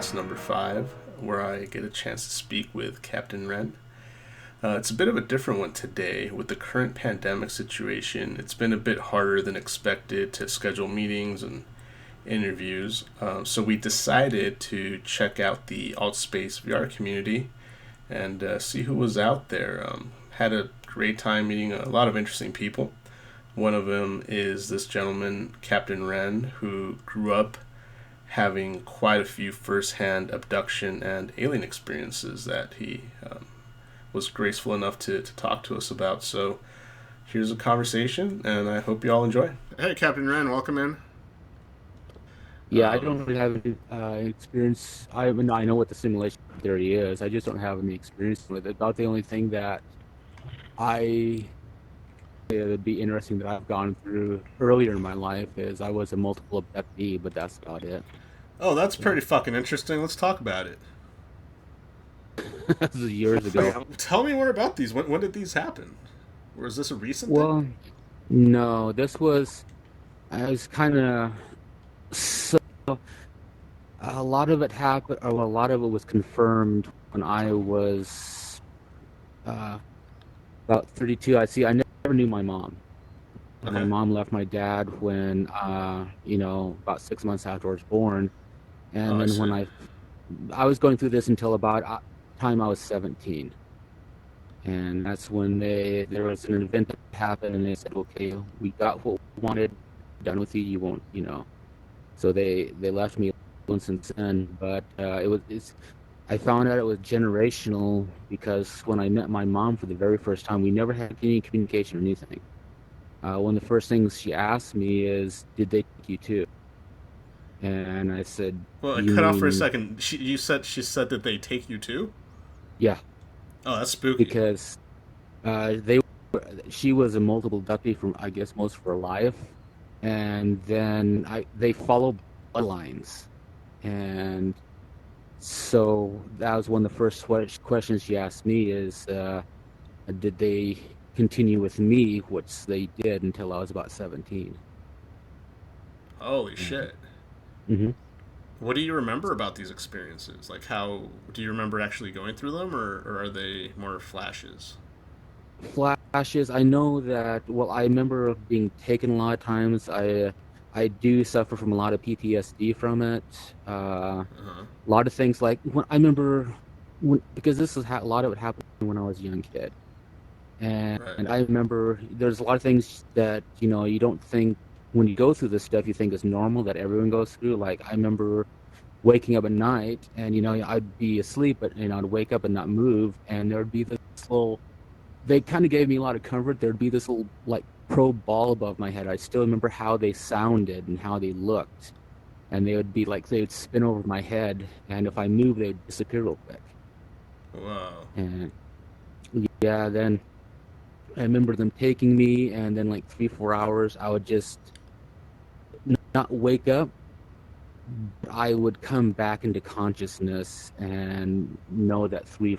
podcast number 5, where I get a chance to speak with Captain Ren. It's a bit of a different one today. With the current pandemic situation, it's been a bit harder than expected to schedule meetings and interviews. So we decided to check out the AltSpace VR community and see who was out there. Had a great time meeting a lot of interesting people. One of them is this gentleman, Captain Ren, who grew up having quite a few first-hand abduction and alien experiences that he was graceful enough to talk to us about. So here's a conversation, and I hope you all enjoy. Hey, Captain Ren, welcome in. Yeah, I don't really have any experience. I know what the simulation theory is. I just don't have any experience with it. About the only thing that I would be interesting that I've gone through earlier in my life is I was a multiple abductee, but that's about it. Oh, that's Yeah, pretty fucking interesting. Let's talk about it. this is years ago. Like, tell me more about these. When did these happen? Or is this a recent thing? Well, no, this was I was kind of so a lot of it happened, or a lot of it was confirmed when I was uh, about 32. I never knew my mom. My Okay. mom left my dad when, about 6 months after I was born, Oh, and I then see. I was going through this until about time I was 17, and that's when there was an event that happened, and they said, "Okay, we got what we wanted, done with you. You won't, you know." So they left me alone since then. But I found out it was generational because when I met my mom for the very first time, we never had any communication or anything. One of the first things she asked me is, "Did they take you too?" And I said, Well, it "You cut off for a mean, second. She said that they take you too. yeah?" Oh, that's spooky. Because they she was a multiple abductee from, I guess, most of her life, and then they follow bloodlines, and so that was one of the first questions she asked me is, did they continue with me, which they did until I was about 17. Holy And shit. mhm. What do you remember about these experiences? Like, how do you remember actually going through them, or are they more flashes? Flashes. I know that. Well, I remember being taken a lot of times. I do suffer from a lot of PTSD from it. Uh huh. A lot of things like when I remember because this is a lot of it happened when I was a young kid, and Right. I remember there's a lot of things that you don't think when you go through this stuff you think is normal that everyone goes through. Like I remember waking up at night and I'd be asleep, but I'd wake up and not move, and there'd be this little they kind of gave me a lot of comfort. There'd be this little like pro ball above my head. I still remember how they sounded and how they looked. And they would be like they would spin over my head, and if I moved, they would disappear real quick. Whoa. And yeah, then I remember them taking me, and then like 3, 4 hours, I would just not wake up. I would come back into consciousness and know that 3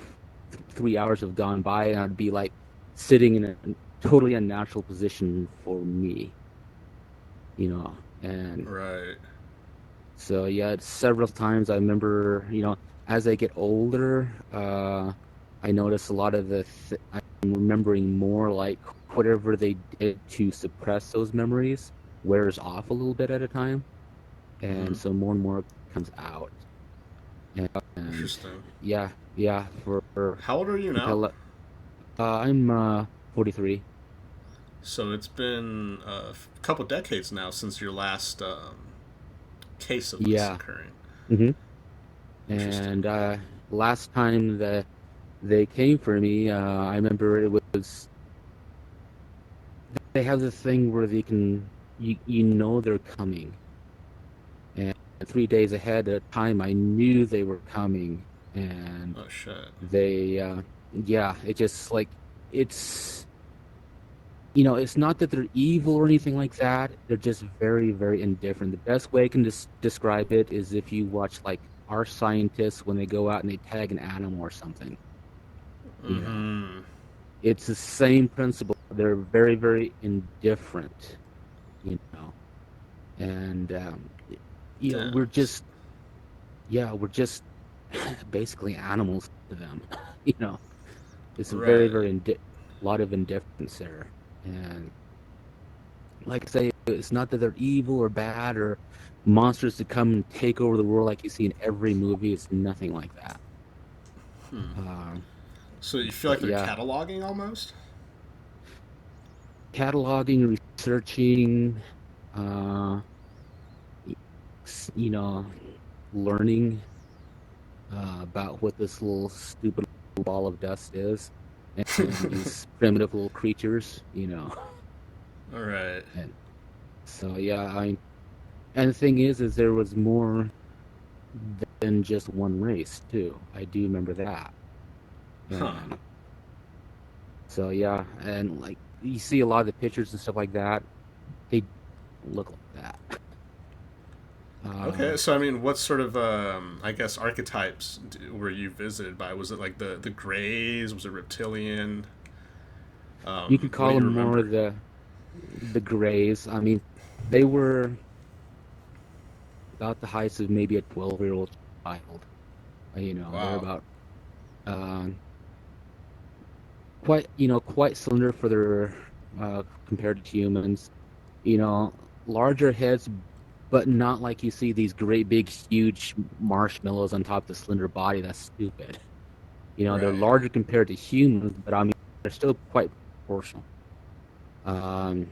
hours have gone by, and I'd be like sitting in a totally unnatural position for me, and Right. so yeah, several times I remember, as I get older, I notice a lot of I'm remembering more like whatever they did to suppress those memories wears off a little bit at a time, and Mm-hmm. so more and more comes out. And Interesting. yeah, yeah, for How old are you now? until I'm 43. So it's been a couple decades now since your last case of this Yeah. occurring. hmm Interesting. And last time that they came for me, I remember it was they have this thing where you know they're coming, and 3 days ahead of time I knew they were coming, and Oh shit. they yeah, it just like it's it's not that they're evil or anything like that. They're just very, very indifferent. The best way I can describe it is if you watch like our scientists when they go out and they tag an animal or something. You know, Mm-hmm. it's the same principle. They're very, very indifferent. You know, and Damn. we're just yeah, we're just basically animals to them. You know, it's a very, Right. very lot of indifference there. And like I say, it's not that they're evil or bad or monsters to come and take over the world like you see in every movie. It's nothing like that. Um, So you feel like but they're yeah, cataloging almost? cataloging, researching, uh, you know, learning about what this little stupid ball of dust is and these primitive little creatures, you know. All right. And so yeah, and the thing is there was more than just one race too. I do remember that. Huh. And so yeah, and like you see a lot of the pictures and stuff like that, they look like that. Okay, Uh, so I mean, what sort of, I guess, archetypes were you visited by? Was it like the Greys? Was it reptilian? you could What do call you them more remember? the grays. I mean, they were about the height of maybe a 12-year-old child. You know, they're Wow. about uh, quite slender for their compared to humans. You know, larger heads, but not like you see these great big huge marshmallows on top of the slender body. That's stupid. You know, they're Right. larger compared to humans, but I mean they're still quite proportional. Um,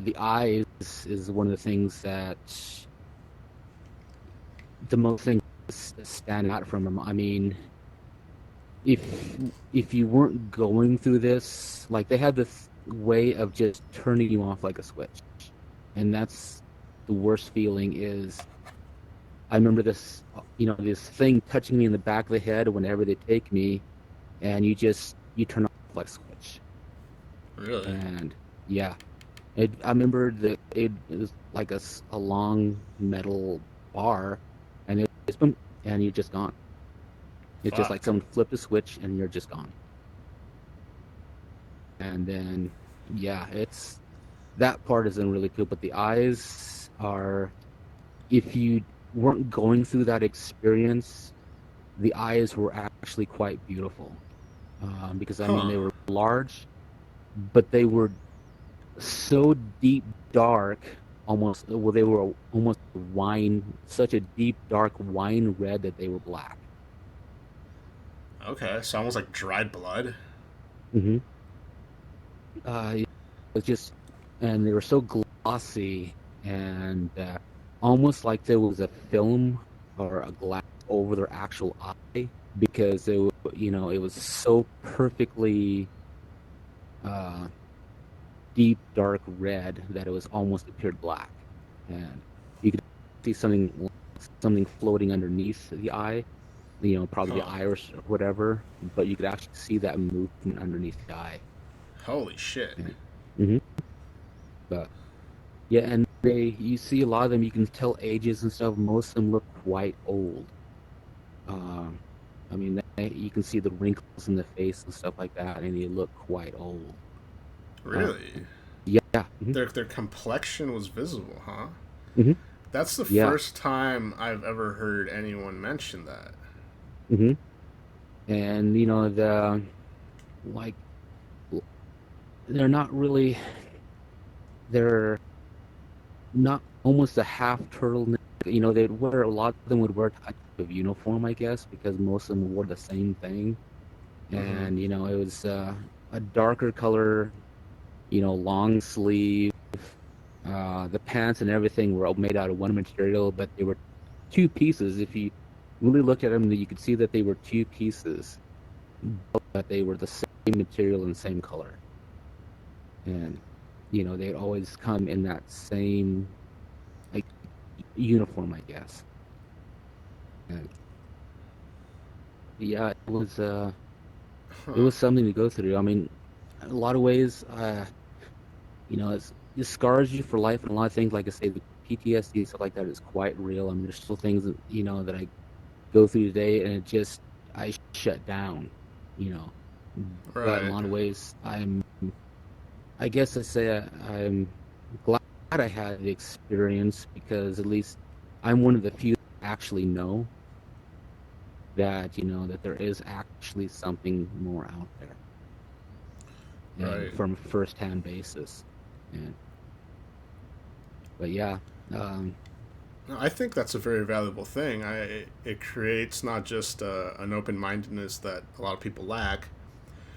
the eyes is one of the things that the most things stand out from them. I mean, if if you weren't going through this, like they have this way of just turning you off like a switch, and that's the worst feeling. Is I remember this, this thing touching me in the back of the head whenever they take me, and you turn off like a switch, Really? and yeah, I remember that it was like a long metal bar, and it's boom, and you're just gone. It's just like Fuck. someone flipped a switch, and you're just gone. And then yeah, it's that part isn't really cool, but the eyes are, if you weren't going through that experience, the eyes were actually quite beautiful. Because I mean Huh. they were large, but they were so deep dark, almost, well, they were almost wine, such a deep dark wine red that they were black. Okay, so almost like dried blood. Hmm. It was just, and they were so glossy and almost like there was a film or a glass over their actual eye, because it was so perfectly uh, deep dark red that it was almost appeared black, and you could see something floating underneath the eye, probably the Huh. iris or whatever, but you could actually see that movement underneath the eye. Holy shit. And, but yeah, and you see a lot of them, you can tell ages and stuff. Most of them look quite old. Um, I mean, you can see the wrinkles in the face and stuff like that, and they look quite old. Uh, Really? yeah, Their complexion was visible, huh? hmm That's the yeah, first time I've ever heard anyone mention that. hmm and like they're not really, they're not almost a half turtleneck. They'd wear a lot of them would wear a type of uniform, I guess, because most of them wore the same thing, Mm-hmm. and it was a darker color, long sleeve. The pants and everything were all made out of one material, but they were two pieces. If you really looked at them, you could see that they were two pieces, but they were the same material and same color. And they'd always come in that same, like, uniform, I guess. And yeah, it Huh. was something to go through. I mean, in a lot of ways, it scars you for life, and a lot of things, like I say, the PTSD stuff like that is quite real. I mean, there's still things that that I go through today, and I shut down, you know. But in a Right. lot of ways, I guess I say I'm glad I had the experience, because at least I'm one of the few actually know that, that there is actually something more out there, and Right. from a first-hand basis. And but yeah, um, No, I think that's a very valuable thing. It creates not just an open mindedness that a lot of people lack,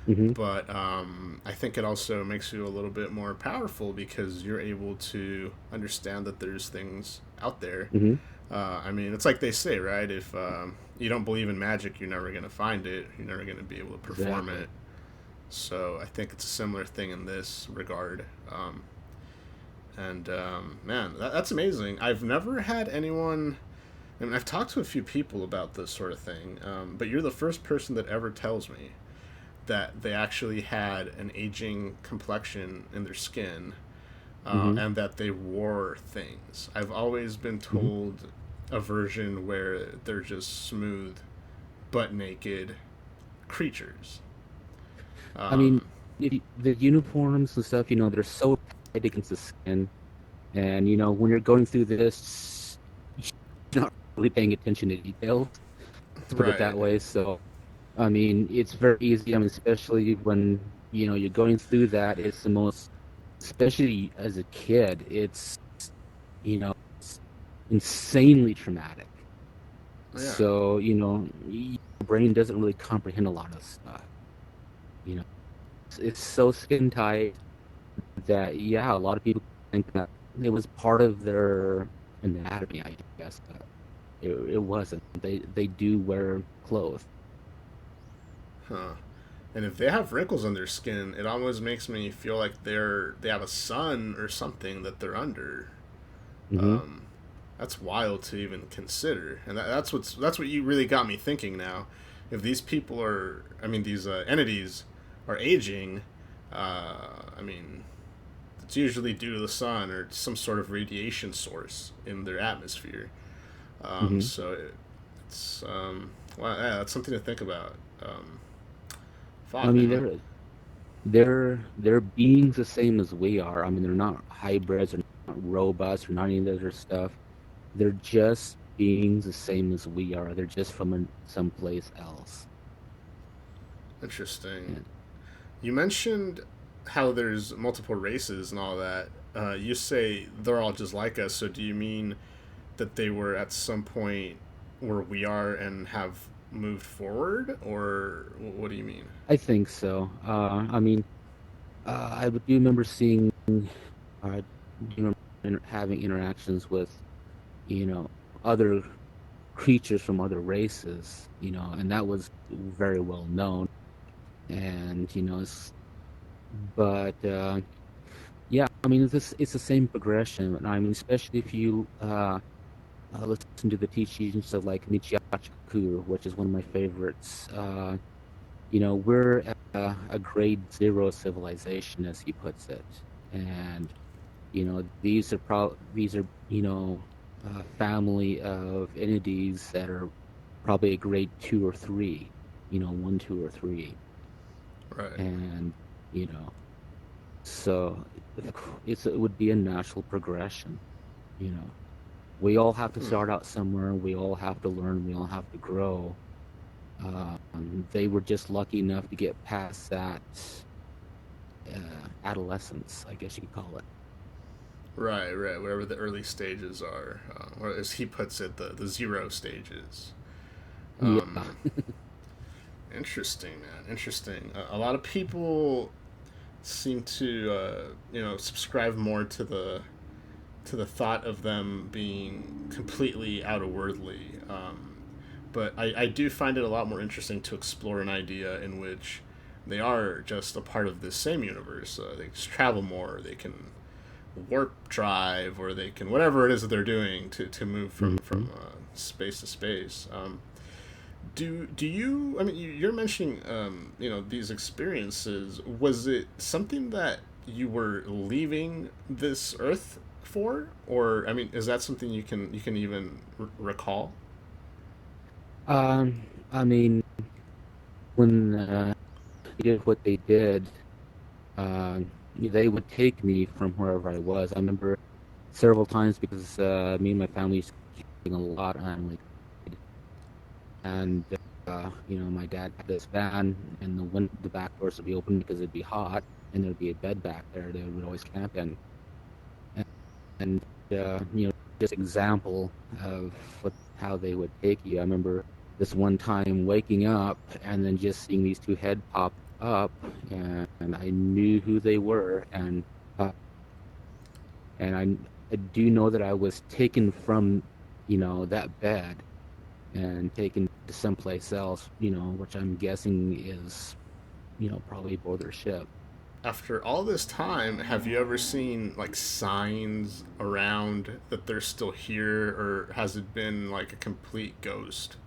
hmm but I think it also makes you a little bit more powerful because you're able to understand that there's things out there. hmm I mean, it's like they say, right? If you don't believe in magic, you're never going to find it. You're never going to be able to perform exactly. it. So I think it's a similar thing in this regard. And man, that's amazing. I've never had anyone. I mean, I've talked to a few people about this sort of thing, but you're the first person that ever tells me that they actually had an aging complexion in their skin, hmm and that they wore things. I've always been hmm told a version where they're just smooth, butt naked creatures. I mean, Um, the uniforms and stuff, they're so tight against the skin, and when you're going through this, you're not really paying attention to details. Let's put it right. that way. So, I mean, it's very easy. I mean, especially when you're going through that. It's the most, especially as a kid, it's insanely traumatic. Yeah. So, your brain doesn't really comprehend a lot of stuff. You know, it's so skin tight that, yeah, a lot of people think that it was part of their anatomy, I guess, but it wasn't. They do wear clothes. Huh. And if they have wrinkles on their skin, it almost makes me feel like they have a sun or something that they're under. hmm Um, that's wild to even consider, and that's what you really got me thinking now. If these people are, I mean, these entities are aging, I mean, it's usually due to the sun or some sort of radiation source in their atmosphere. hmm So it's well, yeah, that's something to think about. I Fuck, mean, man. they're beings the same as we are. I mean, they're not hybrids or not robots or not any of that other stuff. They're just beings the same as we are. They're just from someplace else. Interesting. And You mentioned how there's multiple races and all that. You say they're all just like us. So do you mean that they were at some point where we are and have moved forward, or what do you mean? I think so. I mean, I do remember seeing, uh, having interactions with, you know, other creatures from other races, and that was very well known. And, but yeah, I mean, it's the same progression. And I mean, especially if you listen to the teachings of like Michio, which is one of my favorites. We're a grade zero civilization, as he puts it, and these are family of entities that are probably a grade two or three, one, two, or three, Right. and you know, so it would be a natural progression. You know, we all have to Hmm. start out somewhere. We all have to learn. We all have to grow. They were just lucky enough to get past that adolescence, I guess you could call it. Right, right. Whatever the early stages are, or as he puts it, the zero stages. Yeah. Interesting, man. Interesting. A lot of people seem to, subscribe more to the thought of them being completely out of worldly. But I do find it a lot more interesting to explore an idea in which they are just a part of this same universe. They just travel more. They can warp drive, or they can whatever it is that they're doing to move hmm from space to space. Do you? I mean, you're mentioning these experiences. Was it something that you were leaving this Earth for, or I mean, is that something you can even recall? I mean, when they did what they did, they would take me from wherever I was. I remember several times because me and my family a lot on like, and my dad had this van, and the back doors would be open because it'd be hot, and there'd be a bed back there. They would always camp in, and just example of how they would take you. I remember this one time waking up and then just seeing these two head pop up, and I knew who they were, uh, and I do know that I was taken from that bed and taken to someplace else, which I'm guessing is probably aboard their ship. After all this time, have you ever seen like signs around that they're still here, or has it been like a complete ghost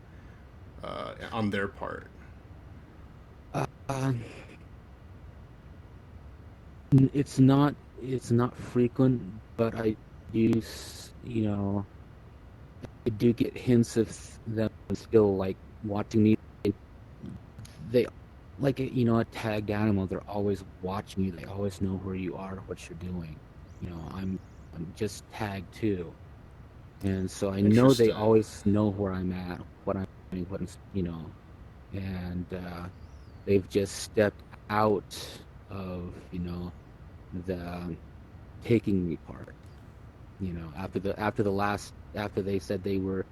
on their part? Uh, it's not frequent, but do, you know, I do get hints of them still like watching me. They like a tagged animal. They're always watching you. They always know where you are, what you're doing. I'm just tagged too, and so I know they Interesting. always know where I'm at, what I'm doing, and they've just stepped out of the taking me part. After they said they've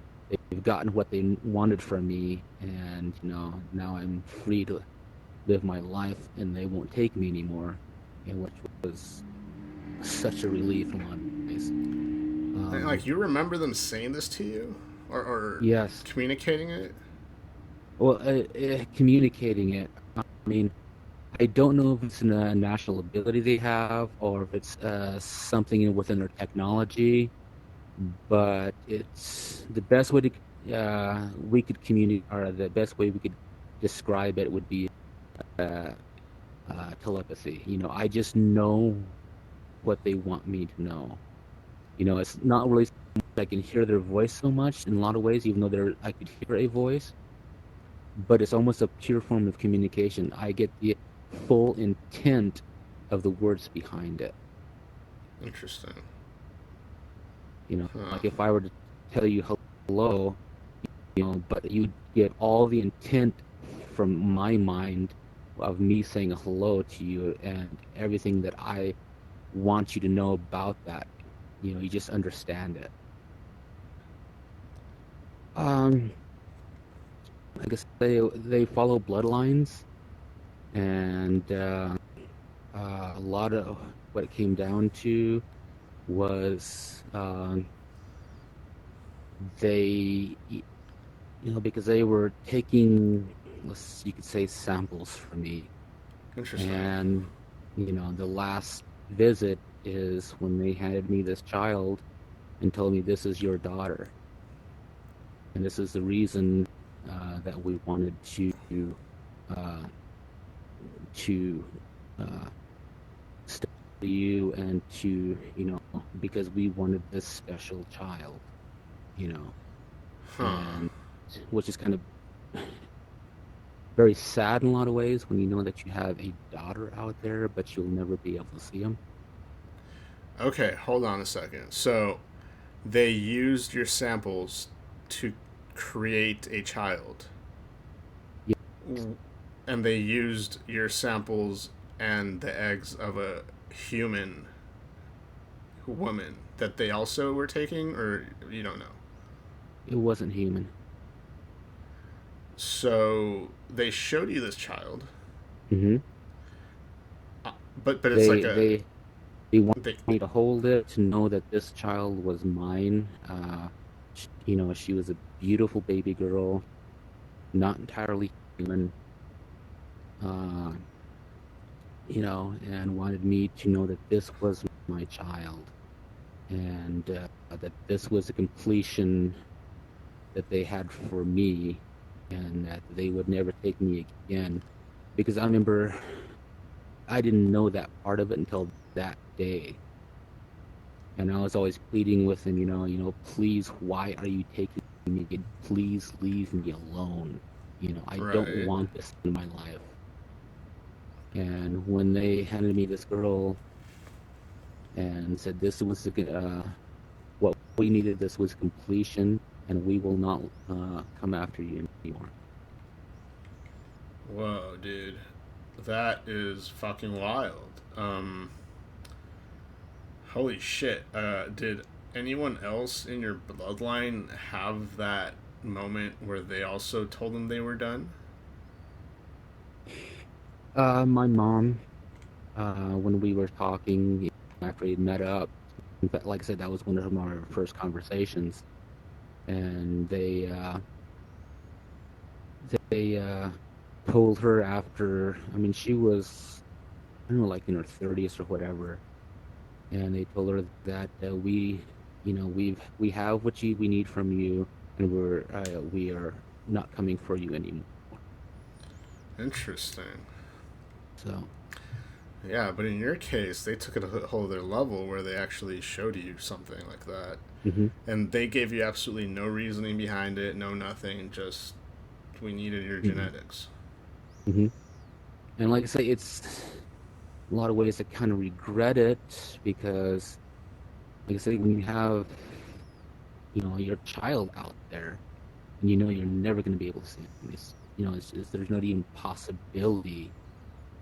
gotten what they wanted from me, and now I'm free to live my life, and they won't take me anymore, and which was such a relief in a lot of ways. Like, you remember them saying this to you, or Yes, communicating it? well, communicating it. I mean, I don't know if it's a national ability they have, or if it's something within their technology, but it's the best way to we could communicate, or the best way we could describe it would be uh, telepathy. I just know what they want me to know. It's not really so much I can hear their voice so much in a lot of ways, even though I could hear a voice, but it's almost a pure form of communication. I get the full intent of the words behind it. Interesting. Huh. Like if I were to tell you hello, but you get all the intent from my mind of me saying hello to you, and everything that I want you to know about that. You just understand it. Um, I guess they follow bloodlines, and a lot of what it came down to was they, because they were taking, you could say, samples from me. Interesting. And, the last visit is when they handed me this child and told me, this is your daughter. And this is the reason that we wanted uh, to uh, study you, and because we wanted this special child, you know, Huh. and which is kind of very sad in a lot of ways when you know that you have a daughter out there, but you'll never be able to see them. Okay, hold on a second. So, they used your samples to create a child, Yeah, and they used your samples and the eggs of a human woman that they also were taking, or you don't know. it wasn't human. So they showed you this child, Hmm. but it's like They a they they wanted they. me to hold it, to know that this child was mine. She was a beautiful baby girl, not entirely human. Uh, and wanted me to know that this was my child, and that this was a completion that they had for me, and that they would never take me again. Because I remember I didn't know that part of it until that day, and I was always pleading with him, please, why are you taking me again? Please leave me alone. I don't Right. want this in my life. And when they handed me this girl and said this was what we needed, this was completion, and we will not come after you anymore. Whoa, dude. That is fucking wild. Holy shit. Did anyone else in your bloodline have that moment where they also told them they were done? My mom, when we were talking after we met up, in fact, like I said, that was one of our first conversations, and they told her after. I mean, she was, I don't know, like in her 30s or whatever, and they told her that we have what we need from you, and we are not coming for you anymore. Interesting. So Yeah, but in your case, they took it a whole other level where they actually showed you something like that. hmm And they gave you absolutely no reasoning behind it, no nothing, just we needed your hmm genetics. hmm and like I say, it's a lot of ways I kind of regret it because, like I say, when you have your child out there and you're never going to be able to see him, there's not even possibility.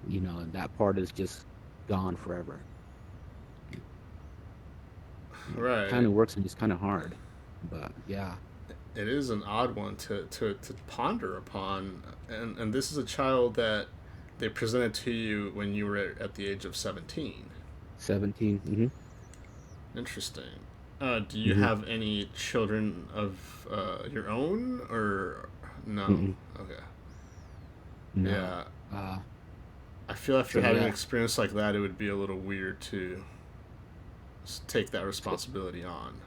That part is just gone forever. Kind Right. of works and it's kind of hard, but yeah. It is an odd one to ponder upon. And this is a child that they presented to you when you were at the age of 17. 17. Interesting. Do you hmm have any children of your own, or no? hmm Okay. No. Yeah. Uh, I feel after so having an yeah. experience like that, it would be a little weird to take that responsibility on.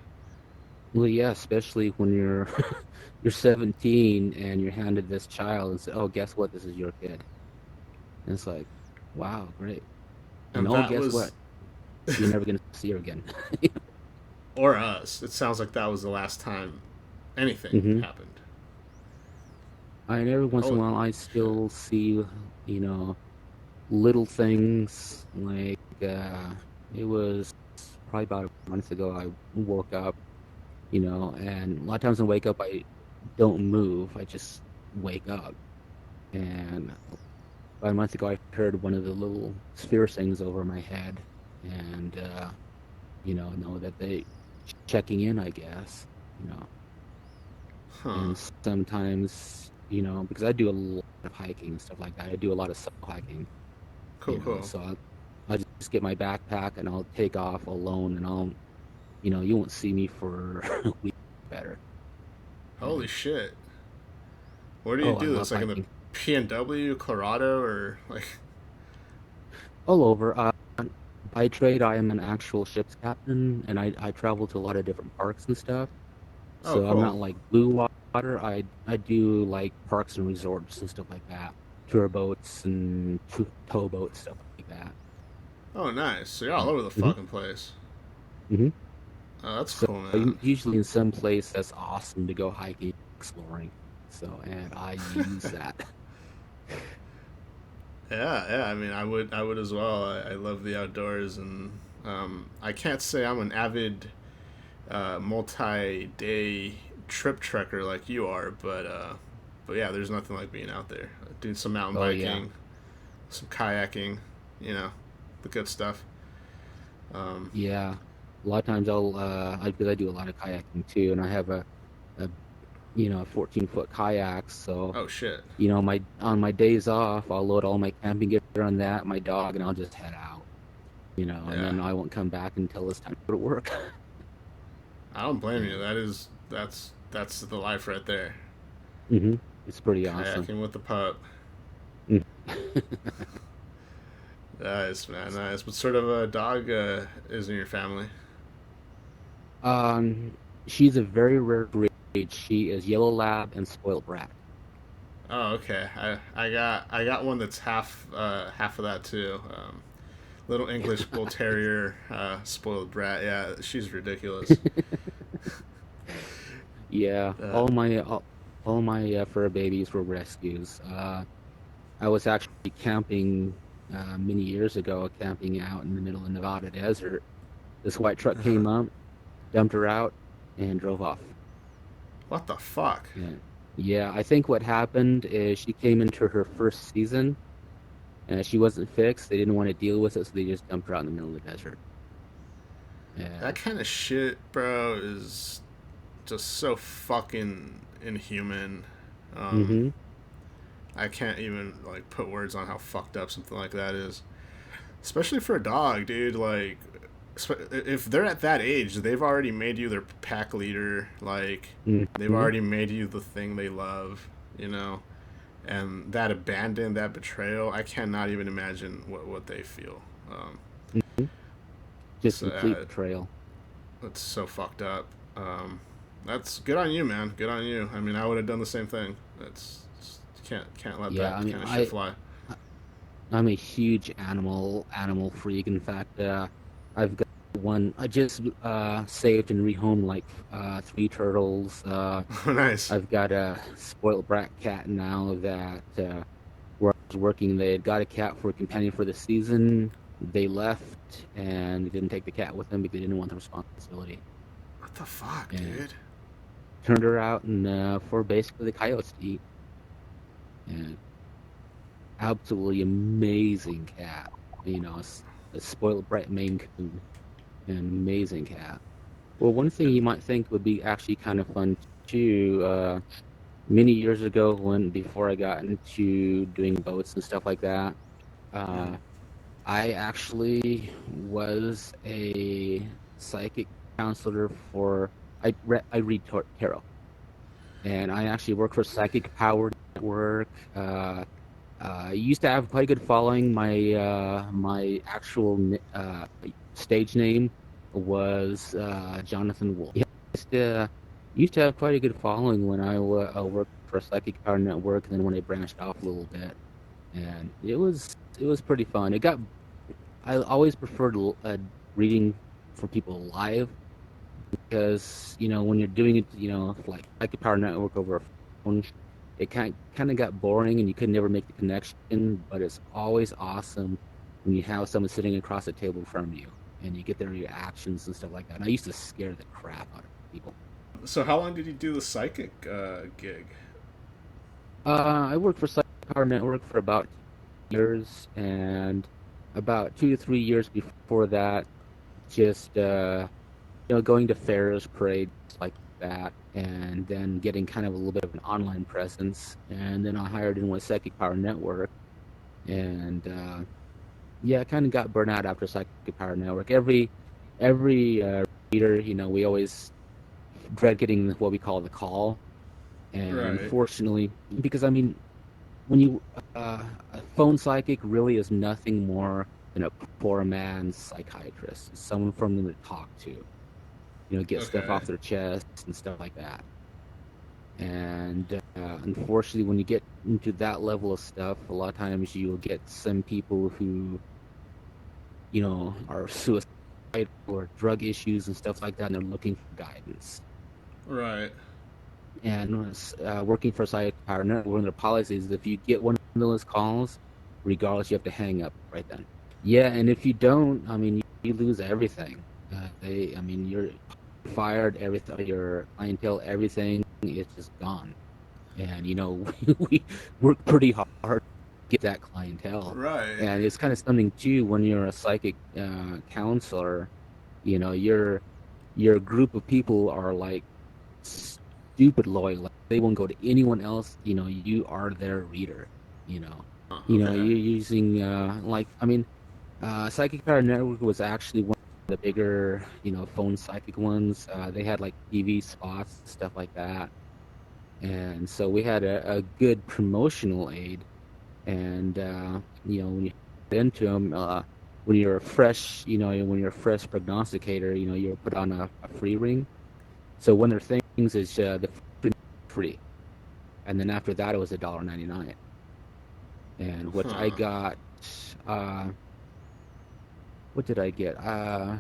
Well, yeah, especially when you're you're 17 and you're handed this child and say, "Oh, guess what? This is your kid." And it's like, "Wow, great." And And oh, that guess was, what? You're never gonna see her again. or us. It sounds like that was the last time anything hmm happened. And every once in a Holy while, I shit. still see, you know, little things like it was probably about a month ago. I woke up, and a lot of times when I wake up, I don't move. I just wake up. And about a month ago, I heard one of the little sphere things over my head, and know that they checking in, I guess. You know, Huh. and sometimes, because I do a lot of hiking and stuff like that. I do a lot of self hiking, Cool, cool. so I'll just get my backpack and I'll take off alone, and you won't see me for a week better. Holy And shit. Where do you oh, I do this? love Like in the hiking PNW, Colorado, or like. all over. By trade, I am an actual ship's captain, and I travel to a lot of different parks and stuff. Oh, So I'm cool. not like blue water. I do like parks and resorts and stuff like that, tour boats and towboats, stuff like that. Oh, nice. So you're all So, over the fucking place. hmm Oh, that's so cool, I'm man. usually in some place that's awesome to go hiking, exploring. So, and I use that. Yeah, yeah. I mean, I would as well. I love the outdoors, and I can't say I'm an avid multi-day trip trekker like you are, but yeah, there's nothing like being out there, doing some mountain Oh yeah, biking, some kayaking, you know, the good stuff. Um, yeah. A lot of times because I do a lot of kayaking too, and I have a 14-foot kayak. So, oh shit. my on my days off, I'll load all my camping gear on that, my dog, and I'll just head out. And Yeah, then I won't come back until it's time to go to work. I don't blame you. And That's the life right there. it's pretty awesome. Kayaking with the pup. Mm. Nice, man. Nice. What sort of a dog is in your family? um, she's a very rare breed. She is yellow lab and spoiled brat. Oh, okay. I got one that's half of that too. Little English bull terrier, spoiled brat. Yeah, she's ridiculous. Yeah, Uh, all my fur babies were rescues. I was actually camping many years ago, camping out in the middle of Nevada desert. This white truck uh-huh. came up, dumped her out, and drove off. What the fuck? And yeah, I think what happened is she came into her first season and she wasn't fixed. They didn't want to deal with it, so they just dumped her out in the middle of the desert. That And kind of shit, bro, is just so fucking inhuman. Um, hmm I can't even like put words on how fucked up something like that is, especially for a dog, dude. Like, if they're at that age, they've already made you their pack leader. Like, they've hmm already made you the thing they love, you know. And that abandon, that betrayal, I cannot even imagine what they feel. hmm just So complete betrayal. that's so fucked up. That's good on you, man. Good on you. I mean, I would have done the same thing. That's can't let Yeah, that I mean, kind of shit fly. I'm a huge animal freak. In fact, I've got one. I just saved and rehomed like three turtles. Nice. I've got a spoiled brat cat now that where I was working, they had got a cat for a companion for the season. They left and they didn't take the cat with them because they didn't want the responsibility. What the fuck, And dude? turned her out and for basically the coyotes to eat. And absolutely amazing cat. A spoiled brat Maine Coon, an amazing cat. Well, one thing you might think would be actually kind of fun too. Many years ago, when before I got into doing boats and stuff like that, uh, I actually was a psychic counselor for. I read tarot, and I actually work for Psychic Power Network. I used to have quite a good following. My actual stage name was Jonathan Wolf. Yeah, used to have quite a good following when I worked for Psychic Power Network, and then when I branched off a little bit, and it was pretty fun. I always preferred reading for people live because when you're doing it, like Psychic Power Network over a phone, it kind of got boring and you could never make the connection. But it's always awesome when you have someone sitting across the table from you and you get their reactions and stuff like that. And I used to scare the crap out of people. So how long did you do the psychic gig? I worked for Psychic Power Network for about years, and about 2 to 3 years before that, just going to fairs, parades like that, and then getting kind of a little bit of an online presence. And then I hired in with Psychic Power Network, and yeah, I kind of got burnt out after Psychic Power Network. Every reader, we always dread getting what we call the call, and Right. fortunately, because I mean, when you a phone psychic really is nothing more than a poor man's psychiatrist, someone from them to talk to, get stuff Okay. off their chest and stuff like that. And unfortunately, when you get into that level of stuff, a lot of times you'll get some people who, are suicidal or drug issues and stuff like that, and they're looking for guidance. Right. And working for Psychic Power Network, one of their policies is if you get one of those calls, regardless, you have to hang up right then. Yeah, and if you don't, I mean, you lose everything. I mean, you're fired, everything, your clientele, everything is just gone. And we work pretty hard to get that clientele. Right. And it's kind of something too when you're a psychic counselor. Your group of people are like stupid loyal. Like, they won't go to anyone else. You are their reader. You know, Okay. you're using like I mean, Psychic Power Network was actually one of the bigger phone psychic ones. They had like TV spots and stuff like that, and so we had a good promotional aid. And when you get into them, when you're a fresh prognosticator, you're put on a free ring. So one of their things is the free, and then after that it was $1.99, and which I Huh. got. Uh, what did I get? I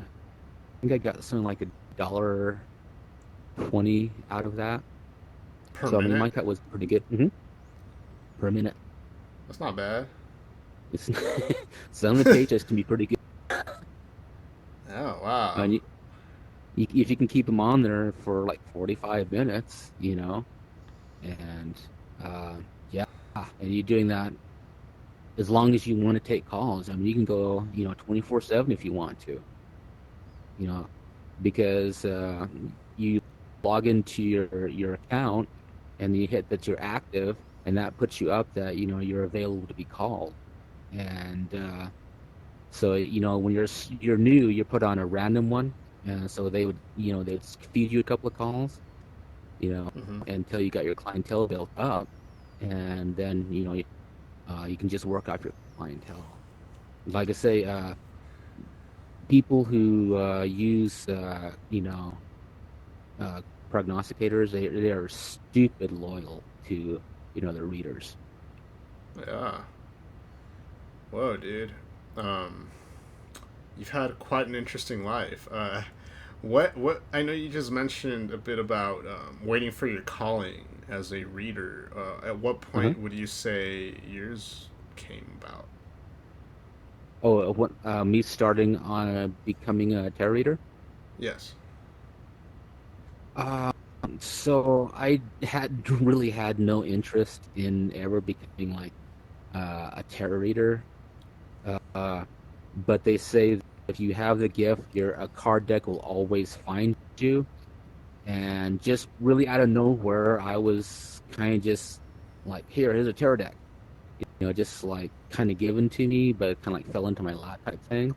think I got something like $1.20 out of that. Per So I mean, minute? my cut was pretty good per minute. That's not bad. It's some of the paychecks can be pretty good. Oh wow. And if you can keep them on there for like 45 minutes, and uh, yeah, and you're doing that as long as you want to take calls. I mean, you can go, 24/7 if you want to, you know, because you log into your account and you hit that you're active, and that puts you up that you're available to be called. And so when you're new, you're put on a random one, and so they'd feed you a couple of calls, you know, Mm-hmm. until you got your clientele built up, and then you can just work off your clientele. Like I say, people who use uh, prognosticators, they are stupid loyal to their readers. Yeah. Whoa, dude. Um, you've had quite an interesting life. What? I know you just mentioned a bit about waiting for your calling as a reader. At what Uh-huh. point would you say yours came about? Oh, what me starting on becoming a tarot reader? Yes. Um, so I had really had no interest in ever becoming like a tarot reader. Uh, but they say that if you have the gift, your a card deck will always find you. And just really out of nowhere, I was kind of just like, here's a tarot deck, just like kind of given to me, but kind of like fell into my lap type thing.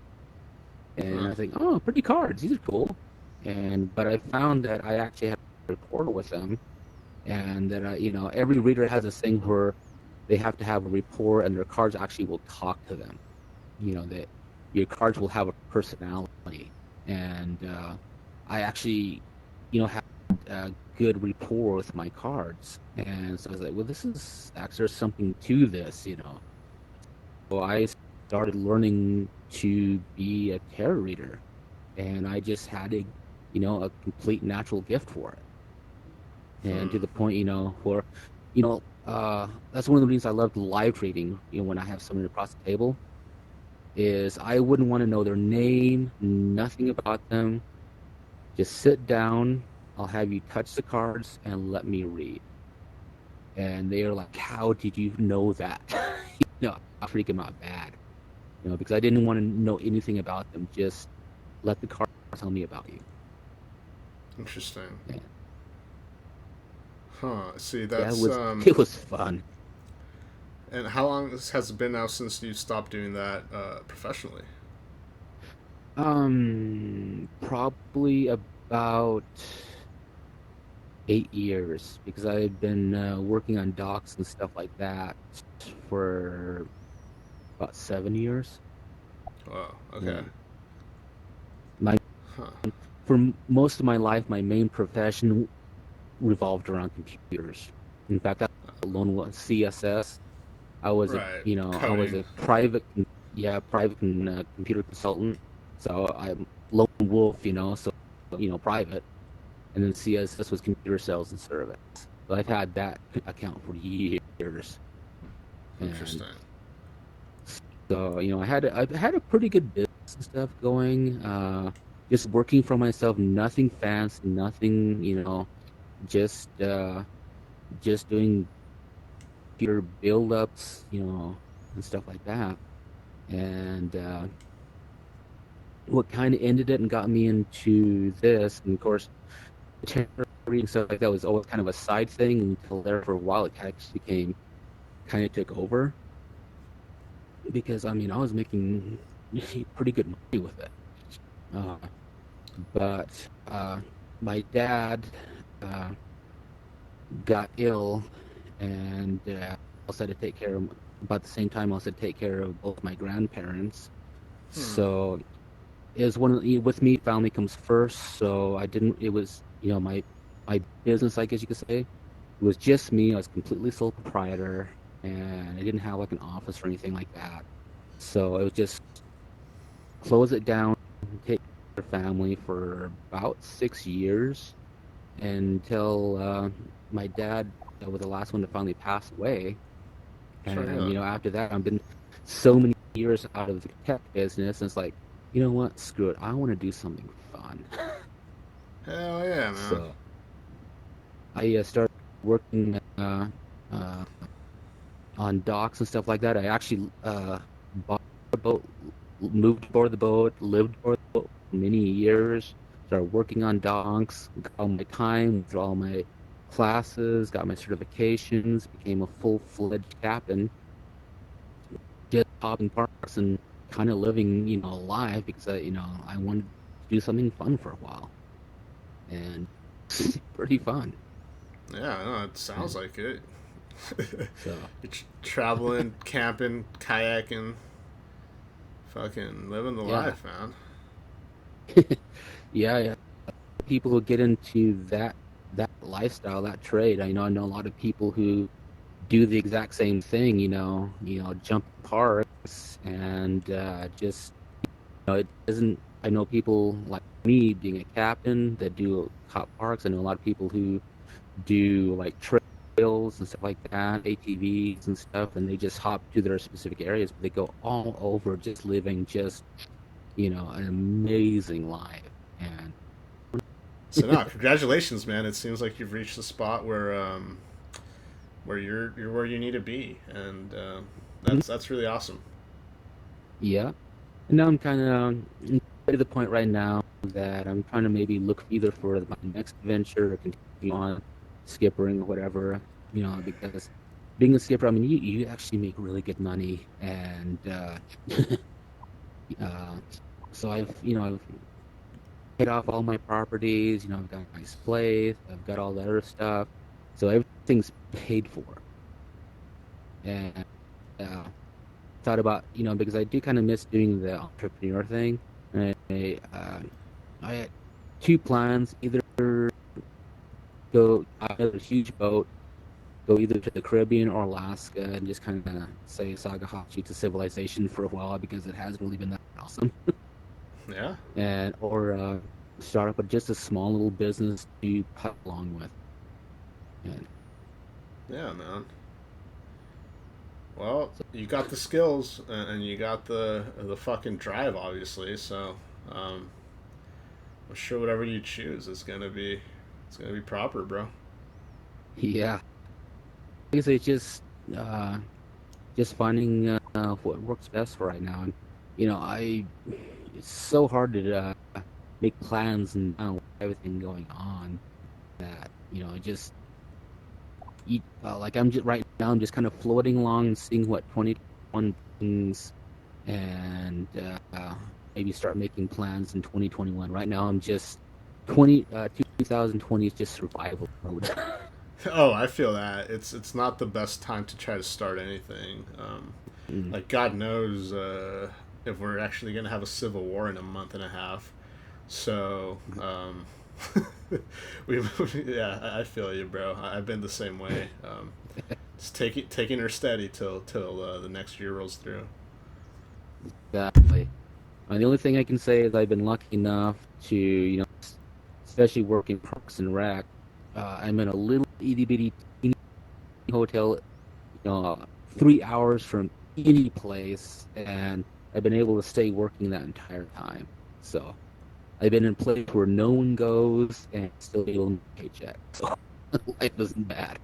And Huh. I think, oh, pretty cards, these are cool. But I found that I actually had a rapport with them, and that every reader has this thing where they have to have a rapport, and their cards actually will talk to them. That your cards will have a personality, and I actually, have a good rapport with my cards, and so I was like, well, this is actually there's something to this. So I started learning to be a tarot reader, and I just had a complete natural gift for it, and to Hmm. the point, where, that's one of the reasons I loved live reading. When I have someone across the table, is I wouldn't want to know their name, nothing about them. Just sit down. I'll have you touch the cards and let me read. And they are like, "How did you know that?" I freak them out bad, because I didn't want to know anything about them. Just let the cards tell me about you. Interesting. And Huh. See, yeah, it that's was it was fun. And how long has it been now since you stopped doing that professionally? Probably about 8 years, because I had been working on docs and stuff like that for about 7 years. Oh, okay. And my Huh. most of my life, my main profession revolved around computers. In fact, I alone was CSS. Right. I was Coding. a private computer consultant. So I'm lone wolf, so private. And then CSS was computer sales and service. So I've had that account for years, and Interesting. so I've had a pretty good business and stuff going. Just working for myself, nothing fancy, nothing, just just doing computer build-ups, and stuff like that. And what kind of ended it and got me into this, and of course, reading stuff like that was always kind of a side thing until there for a while it actually became kind of took over, because I mean I was making pretty good money with it. Uh, but my dad uh, got ill, and I also had to take care of, about the same time I also had to take care of both my grandparents. Hmm. So it was with me, family comes first. So I didn't. It was my business, I guess you could say. It was just me. I was completely sole proprietor, and I didn't have like an office or anything like that. So it was just close it down, take care of family for about 6 years, until my dad was the last one to finally pass away. Sorry to hear And that. after that, I've been so many years out of the tech business, and it's like, you know what? Screw it. I want to do something fun. Hell yeah, man. So I started working uh, on docks and stuff like that. I actually bought a boat, moved aboard the boat, lived aboard the boat for many years, started working on docks, got all my time through all my classes, got my certifications, became a full-fledged captain, just hopping parks and kind of living, life because I wanted to do something fun for a while, and it's pretty fun. Yeah, no, it sounds And like it. so, You're traveling, camping, kayaking, fucking living the yeah, life, man. yeah, yeah. People who get into that lifestyle, that trade. I know a lot of people who do the exact same thing. Jump parks and just it doesn't. I know people like me being a captain that do hop parks. I know a lot of people who do like trails and stuff like that, ATVs and stuff, and they just hop to their specific areas. But they go all over, just living just an amazing life. And So no, congratulations, man. It seems like you've reached the spot where you're where you need to be, and that's really awesome. yeah. And now I'm kind of to the point right now that I'm trying to maybe look either for my next venture or continue on skippering or whatever, because being a skipper, I mean, you actually make really good money. And uh, so I've paid off all my properties, I've got my nice place, I've got all that other stuff. So everything's paid for. And thought about, because I do kind of miss doing the entrepreneur thing. And I had two plans: either go buy another huge boat, go either to the Caribbean or Alaska, and just kind of say Sagahachi to civilization for a while because it hasn't really been that awesome. Yeah, And or start up with just a small little business to put along with. And yeah, man. Well, you got the skills and you got the fucking drive, obviously. So, um, I'm sure whatever you choose is it's gonna be proper, bro. yeah, I guess it's just finding what works best for right now. And I it's so hard to make plans and with everything going on that just like I'm just right now I'm just kind of floating along and seeing what 2021 brings, and maybe start making plans in 2021. Right now I'm just 2020 is just survival mode. Oh, I feel that it's not the best time to try to start anything. Mm. Like God knows if we're actually gonna have a civil war in a month and a half. So, we yeah, I feel you, bro. I've been the same way. Just taking her steady till the next year rolls through. Exactly. The only thing I can say is I've been lucky enough to, especially working Parks and Rec. I'm in a little itty bitty teeny hotel, 3 hours from any place, and I've been able to stay working that entire time. So I've been in a place where no one goes and still able to make a paycheck. So life isn't bad.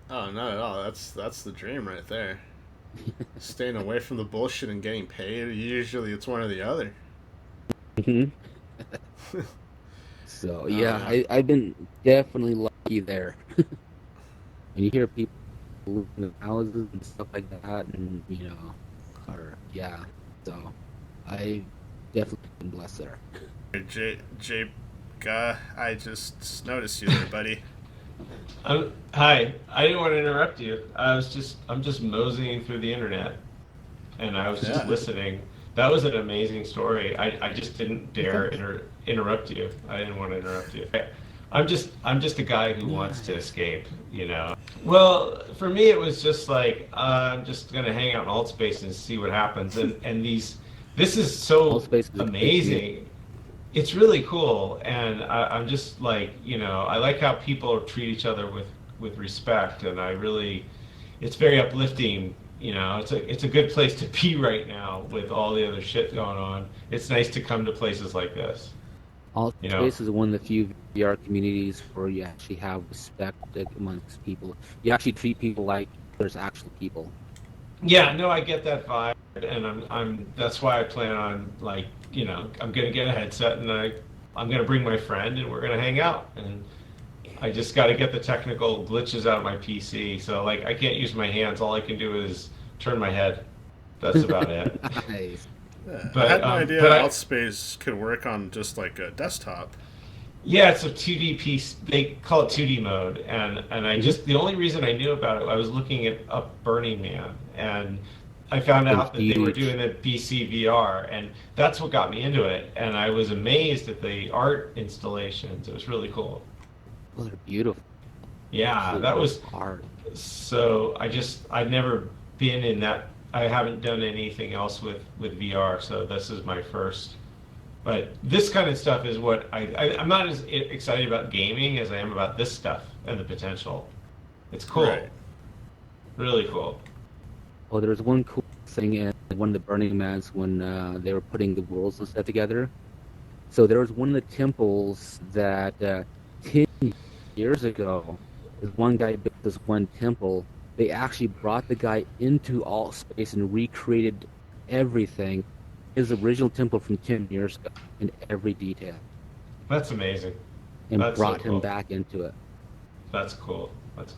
Oh, not at all. That's the dream right there. Staying away from the bullshit and getting paid. Usually, it's one or the other. Mhm. So Oh yeah, yeah. I've been definitely lucky there. And you hear people live in houses and stuff like that, and or yeah. So I definitely been blessed there. J, I just noticed you there, buddy. Hi, I didn't want to interrupt you. I'm just moseying through the internet, and I was just Yeah. listening. That was an amazing story. I just didn't Well, dare thanks. interrupt you. I didn't want to interrupt you. I'm just a guy who wants to escape, you know. Well, for me, it was just like I'm just gonna hang out in AltSpace and see what happens. And this is All so space is a great community. amazing. It's really cool, and I'm just like, I like how people treat each other with respect, and I really, it's very uplifting. It's a good place to be right now with all the other shit going on. It's nice to come to places like this. You know? AltSpace is one of the few VR communities where you actually have respect amongst people. You actually treat people like there's actual people. Yeah, no, I get that vibe, and that's why I plan on, like, I'm gonna get a headset, and I'm gonna bring my friend, and we're gonna hang out, and I just got to get the technical glitches out of my PC. So like, I can't use my hands. All I can do is turn my head. That's about it. Nice. I But had no idea but AltSpace could work on just like a desktop. yeah, it's a 2D piece. They call it 2D mode, and I just the only reason I knew about it, I was looking at up Burning Man, and I found Oh, out that they were huge. doing the BC VR, and that's what got me into it. And I was amazed at the art installations. It was really cool. Oh, they're beautiful. Yeah, Absolutely that work was hard. so. I've never been in that. I haven't done anything else with VR, so this is my first. But this kind of stuff is what I'm not as excited about gaming as I am about this stuff and the potential. It's cool, Right. really cool. Oh, there was one cool thing in one of the Burning Mans when they were putting the worlds and stuff together. So there was one of the temples that 10 years ago, this one guy built this one temple. They actually brought the guy into alt space and recreated everything, his original temple from 10 years ago, in every detail, That's amazing. and That's so brought him cool. back into it. That's cool.